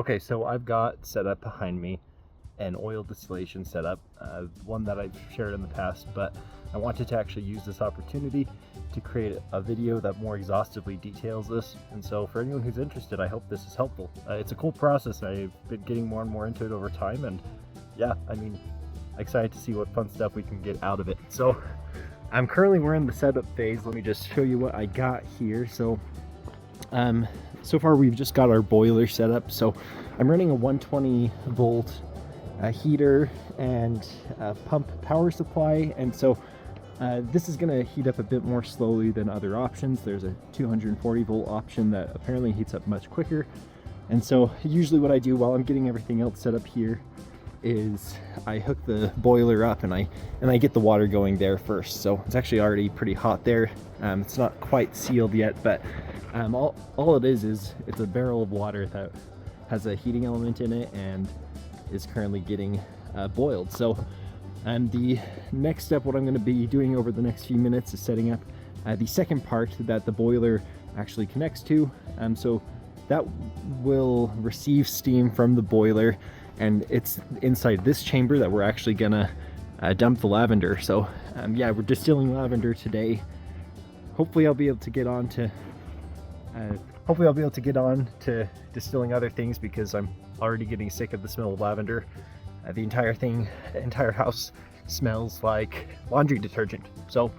Okay, so I've got set up behind me an oil distillation setup, one that I've shared in the past, but I wanted to actually use this opportunity to create a video that more exhaustively details this. And so for anyone who's interested, I hope this is helpful. It's a cool process. I've been getting more and more into it over time, and yeah, I mean, excited to see what fun stuff we can get out of it. So we're in the setup phase. Let me just show you what I got here. So so far we've just got our boiler set up. So I'm running a 120 volt heater and pump power supply, and so this is going to heat up a bit more slowly than other options. There's a 240 volt option that apparently heats up much quicker. And so usually what I do while I'm getting everything else set up here is I hook the boiler up and I get the water going there first. So it's actually already pretty hot there. It's not quite sealed yet, but all it is it's a barrel of water that has a heating element in it and is currently getting boiled. So the next step, what I'm going to be doing over the next few minutes, is setting up the second part that the boiler actually connects to. So that will receive steam from the boiler, and it's inside this chamber that we're actually gonna dump the lavender. So yeah, we're distilling lavender today. Hopefully I'll be able to get on to distilling other things, because I'm already getting sick of the smell of lavender. The entire house smells like laundry detergent. So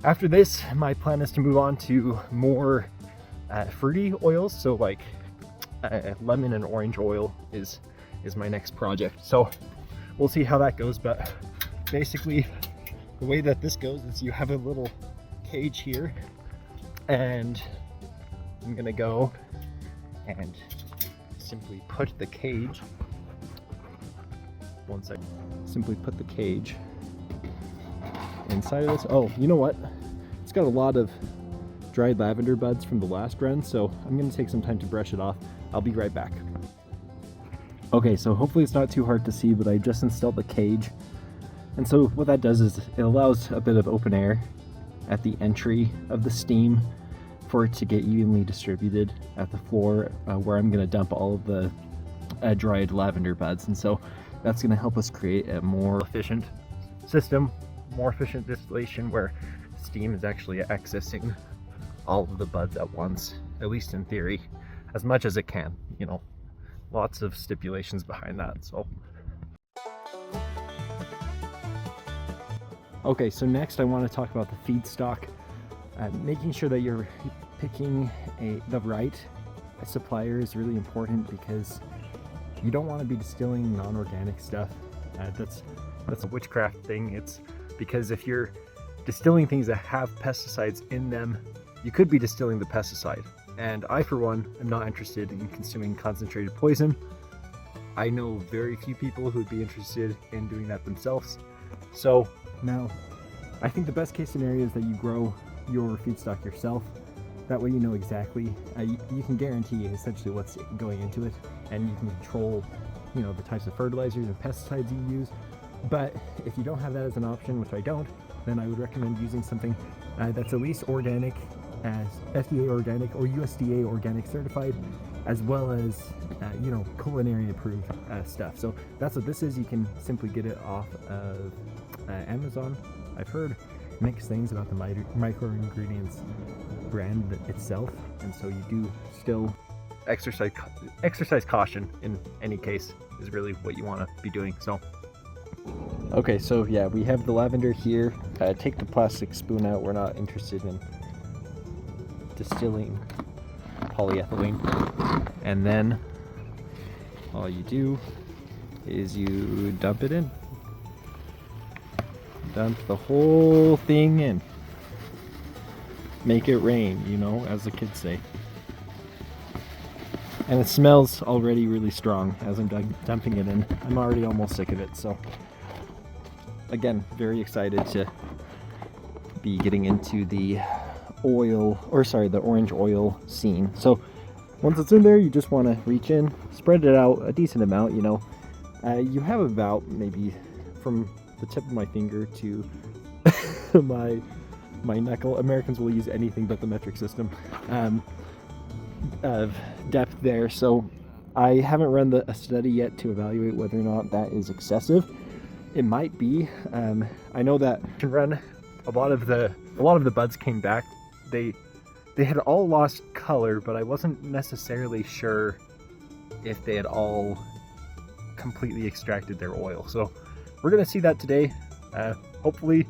after this, my plan is to move on to more fruity oils. So like lemon and orange oil is my next project. So we'll see how that goes. But basically the way that this goes is you have a little cage here, and I'm gonna go and simply put the cage, simply put the cage inside of this. Oh, you know what? It's got a lot of dried lavender buds from the last run, so I'm gonna take some time to brush it off. I'll be right back. Okay, so hopefully it's not too hard to see, but I just installed the cage. And so what that does is it allows a bit of open air at the entry of the steam for it to get evenly distributed at the floor, where I'm going to dump all of the dried lavender buds. And so that's going to help us create a more efficient system, more efficient distillation, where steam is actually accessing all of the buds at once, at least in theory, as much as it can. You know, lots of stipulations behind that. So okay, so next I want to talk about the feedstock. Making sure that you're picking the right supplier is really important, because you don't want to be distilling non-organic stuff. That's a witchcraft thing. It's because if you're distilling things that have pesticides in them, you could be distilling the pesticide. And I, for one, am not interested in consuming concentrated poison. I know very few people who would be interested in doing that themselves. So now, I think the best case scenario is that you grow your feedstock yourself. That way you know exactly, you can guarantee essentially what's going into it, and you can control, you know, the types of fertilizers and pesticides you use. But if you don't have that as an option, which I don't, then I would recommend using something that's at least organic, as FDA organic or USDA organic certified, as well as you know, culinary approved stuff. So that's what this is. You can simply get it off of Amazon. I've heard mixed things about the micro ingredients brand itself, and so you do still exercise caution in any case is really what you want to be doing. So okay, so yeah, we have the lavender here. Take the plastic spoon out. We're not interested in distilling polyethylene. And then all you do is you dump it in. Dump the whole thing in. Make it rain, you know, as the kids say. And it smells already really strong as I'm dumping it in. I'm already almost sick of it. So again, very excited to be getting into the the orange oil scene. So once it's in there, you just want to reach in, spread it out a decent amount. You know, you have about maybe from the tip of my finger to my knuckle. Americans will use anything but the metric system of depth there. So I haven't run a study yet to evaluate whether or not that is excessive. It might be. I know that to run a lot of the buds came back. They had all lost color, but I wasn't necessarily sure if they had all completely extracted their oil. So we're gonna see that today. Hopefully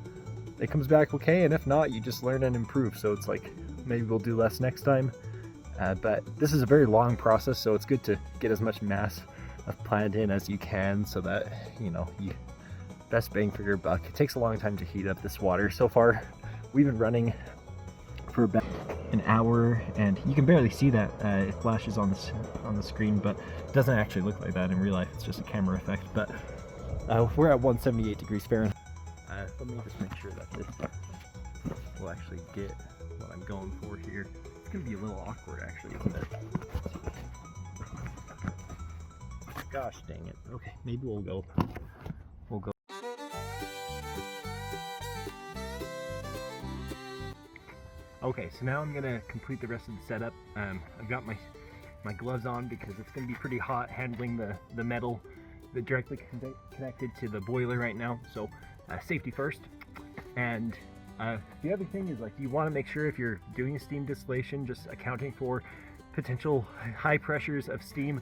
it comes back okay, and if not, you just learn and improve. So it's like, maybe we'll do less next time. But this is a very long process, so it's good to get as much mass of plant in as you can, so that, you know, you best bang for your buck. It takes a long time to heat up this water. So far, we've been running for about an hour, and you can barely see that. It flashes on the screen, but it doesn't actually look like that in real life. It's just a camera effect. But we're at 178 degrees Fahrenheit. Let me just make sure that this will actually get what I'm going for here. It's gonna be a little awkward, actually, isn't it? Gosh dang it. Okay, maybe we'll go. Okay, so now I'm gonna complete the rest of the setup. I've got my gloves on because it's gonna be pretty hot handling the metal that directly connected to the boiler right now. So safety first. And the other thing is, like, you want to make sure if you're doing a steam distillation, just accounting for potential high pressures of steam.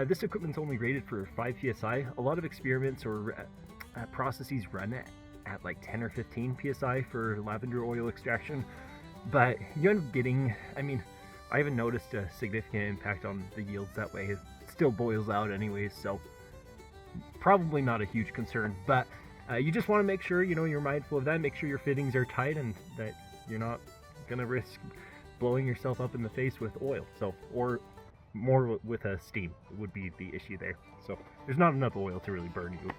This equipment's only rated for 5 psi. A lot of experiments or processes run at like 10 or 15 psi for lavender oil extraction, but you end up getting, I mean, I haven't noticed a significant impact on the yields that way. It still boils out anyways, so probably not a huge concern. But you just want to make sure, you know, you're mindful of that. Make sure your fittings are tight and that you're not gonna risk blowing yourself up in the face with oil. So, or more with a steam would be the issue there. So there's not enough oil to really burn you.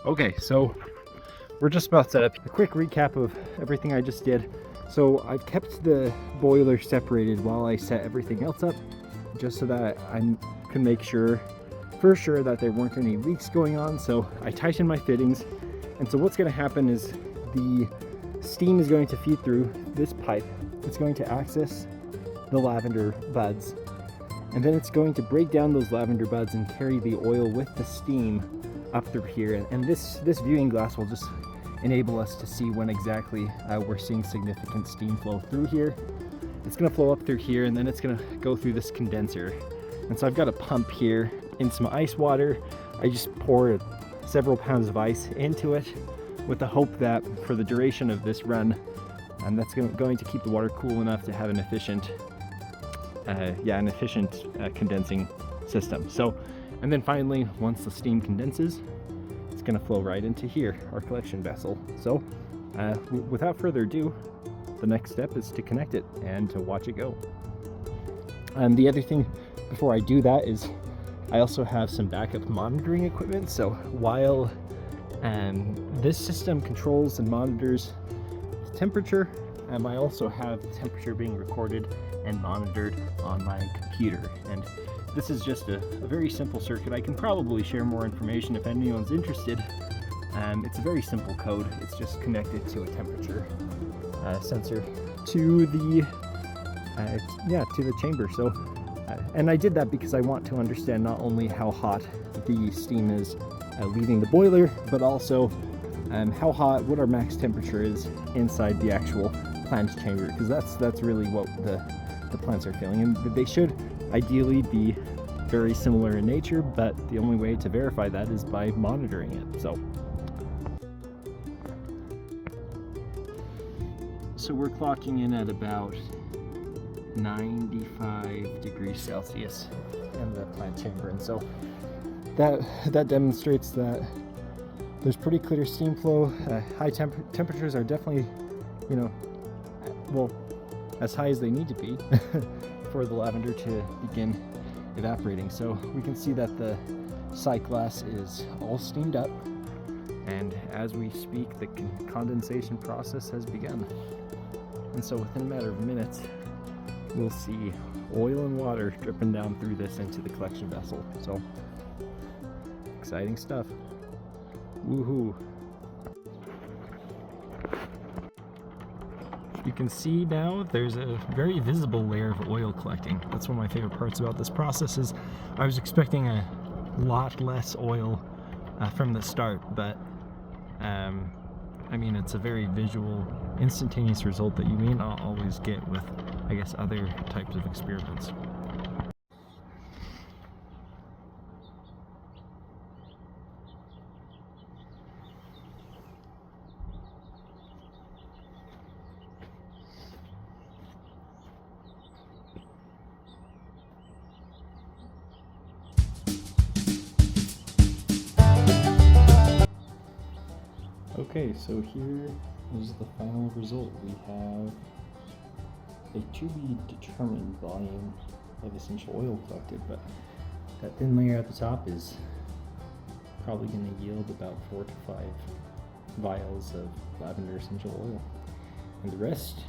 Okay, so we're just about set up. A quick recap of everything I just did. So I've kept the boiler separated while I set everything else up, just so that I can make sure, for sure, that there weren't any leaks going on. So I tightened my fittings, and so what's going to happen is the steam is going to feed through this pipe. It's going to access the lavender buds, and then it's going to break down those lavender buds and carry the oil with the steam up through here. And this viewing glass will just enable us to see when exactly we're seeing significant steam flow through here. It's going to flow up through here, and then it's going to go through this condenser. And so I've got a pump here in some ice water. I just pour several pounds of ice into it with the hope that for the duration of this run, that's going to keep the water cool enough to have an efficient condensing system. So, and then finally, once the steam condenses, it's going to flow right into here, our collection vessel. So without further ado, the next step is to connect it and to watch it go. The other thing before I do that is I also have some backup monitoring equipment. So while this system controls and monitors the temperature, I also have the temperature being recorded and monitored on my computer. And this is just a very simple circuit. I can probably share more information if anyone's interested. It's a very simple code. It's just connected to a temperature sensor to the chamber. So, and I did that because I want to understand not only how hot the steam is leaving the boiler, but also what our max temperature is inside the actual plant chamber, because that's really what the plants are feeling, and they should ideally be very similar in nature, but the only way to verify that is by monitoring it. So we're clocking in at about 95 degrees Celsius in the plant chamber, and so that demonstrates that there's pretty clear steam flow. High temperatures are definitely, well, as high as they need to be for the lavender to begin evaporating. So we can see that the sight glass is all steamed up, and as we speak, the condensation process has begun. And so within a matter of minutes, we'll see oil and water dripping down through this into the collection vessel. So exciting stuff. Woohoo! You can see now there's a very visible layer of oil collecting. That's one of my favorite parts about this process. Is I was expecting a lot less oil from the start, but I mean, it's a very visual, instantaneous result that you may not always get with, I guess, other types of experiments. Okay, so here is the final result. We have a to be determined volume of essential oil collected, but that thin layer at the top is probably going to yield about 4 to 5 vials of lavender essential oil. And the rest,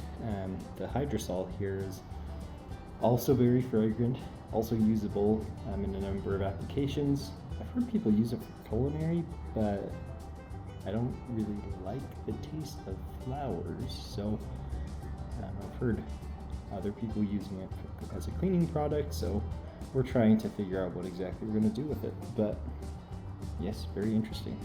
the hydrosol here, is also very fragrant, also usable in a number of applications. I've heard people use it for culinary, but I don't really like the taste of flowers, so I've heard other people using it as a cleaning product, so we're trying to figure out what exactly we're going to do with it. But yes, very interesting.